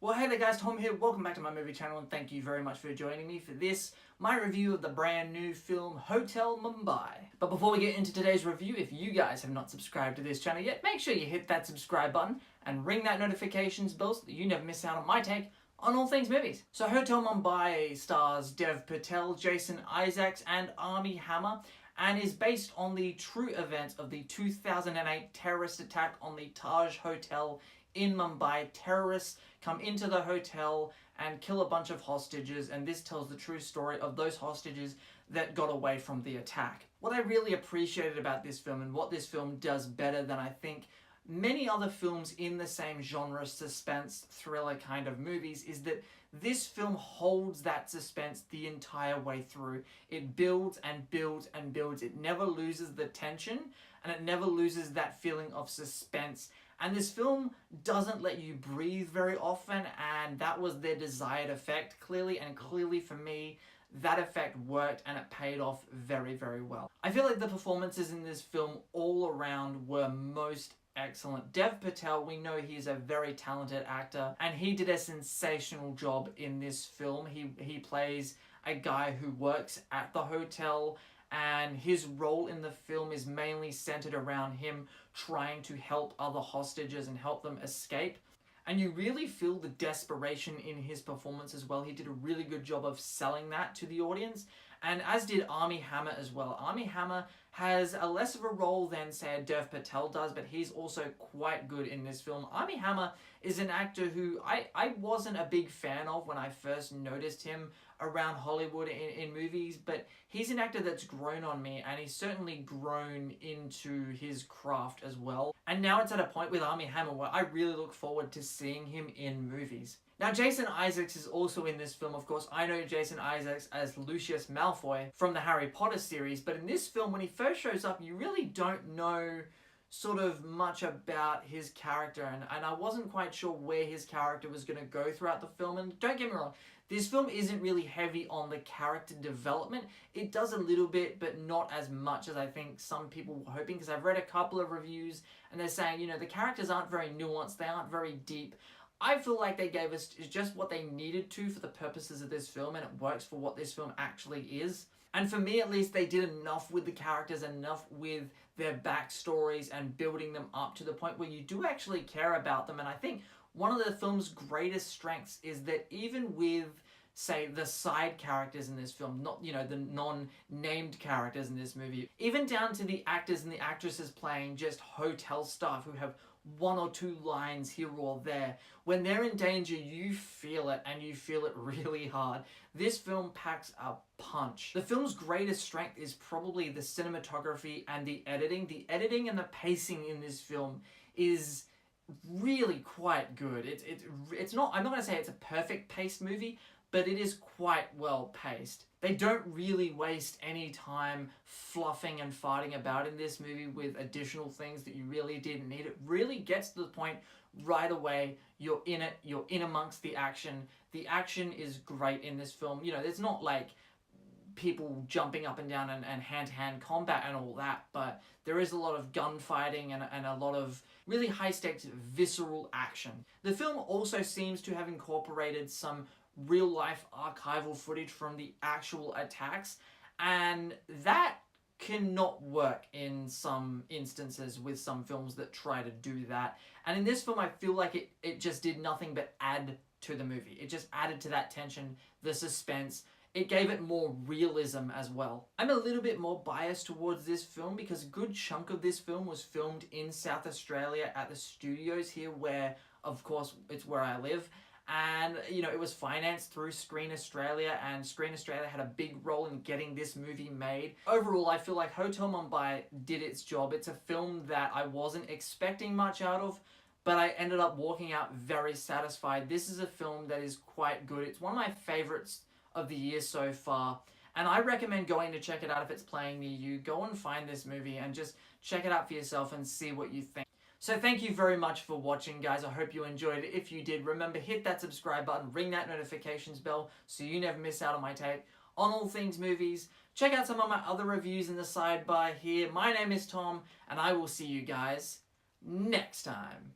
Well, hey there guys, Tom here. Welcome back to my movie channel and thank you very much for joining me for this, my review of the brand new film Hotel Mumbai. But before we get into today's review, if you guys have not subscribed to this channel yet, make sure you hit that subscribe button and ring that notifications bell so that you never miss out on my take on all things movies. So Hotel Mumbai stars Dev Patel, Jason Isaacs and Armie Hammer and is based on the true events of the 2008 terrorist attack on the Taj Hotel in Mumbai. Terrorists come into the hotel and kill a bunch of hostages, and this tells the true story of those hostages that got away from the attack. What I really appreciated about this film, and what this film does better than I think many other films in the same genre, suspense, thriller kind of movies, is that this film holds that suspense the entire way through. It builds and builds and builds. It never loses the tension, and it never loses that feeling of suspense. And this film doesn't let you breathe very often, and that was their desired effect, clearly, and clearly for me, that effect worked and it paid off very, very well. I feel like the performances in this film all around were most excellent. Dev Patel, we know he's a very talented actor, and he did a sensational job in this film. He plays a guy who works at the hotel, and his role in the film is mainly centered around him trying to help other hostages and help them escape. And you really feel the desperation in his performance as well. He did a really good job of selling that to the audience, and as did Armie Hammer as well. Armie Hammer has a less of a role than, say, Dev Patel does, but he's also quite good in this film. Armie Hammer is an actor who I wasn't a big fan of when I first noticed him around Hollywood in movies, but he's an actor that's grown on me, and he's certainly grown into his craft as well. And now it's at a point with Armie Hammer where I really look forward to seeing him in movies. Now, Jason Isaacs is also in this film, of course. I know Jason Isaacs as Lucius Malfoy from the Harry Potter series, but in this film, when he first shows up, you really don't know sort of much about his character, and I wasn't quite sure where his character was going to go throughout the film. And don't get me wrong, this film isn't really heavy on the character development. It does a little bit, but not as much as I think some people were hoping, because I've read a couple of reviews and they're saying, you know, the characters aren't very nuanced, they aren't very deep. I feel like they gave us just what they needed to for the purposes of this film, and it works for what this film actually is. And for me, at least, they did enough with the characters, enough with their backstories and building them up to the point where you do actually care about them. And I think one of the film's greatest strengths is that even with, say, the side characters in this film, not, you know, the non-named characters in this movie, even down to the actors and the actresses playing just hotel staff who have one or two lines here or there, when they're in danger, you feel it, and you feel it really hard. This film packs a punch. The film's greatest strength is probably the cinematography and the editing. The editing and the pacing in this film is really quite good. It's not, I'm not going to say it's a perfect paced movie, but it is quite well paced. They don't really waste any time fluffing and farting about in this movie with additional things that you really didn't need. It really gets to the point right away. You're in it, you're in amongst the action. The action is great in this film. You know, it's not like people jumping up and down and hand-to-hand combat and all that, but there is a lot of gunfighting and a lot of really high-stakes, visceral action. The film also seems to have incorporated some real-life archival footage from the actual attacks, and that cannot work in some instances with some films that try to do that. And in this film, I feel like it just did nothing but add to the movie. It just added to that tension, the suspense. It gave it more realism as well. I'm a little bit more biased towards this film because a good chunk of this film was filmed in South Australia at the studios here, where, of course, it's where I live. And, you know, it was financed through Screen Australia, and Screen Australia had a big role in getting this movie made. Overall, I feel like Hotel Mumbai did its job. It's a film that I wasn't expecting much out of, but I ended up walking out very satisfied. This is a film that is quite good. It's one of my favorites of the year so far, and I recommend going to check it out if it's playing near you. Go and find this movie and just check it out for yourself and see what you think. So thank you very much for watching, guys. I hope you enjoyed it. If you did, remember, hit that subscribe button, ring that notifications bell so you never miss out on my take on all things movies. Check out some of my other reviews in the sidebar here. My name is Tom, and I will see you guys next time.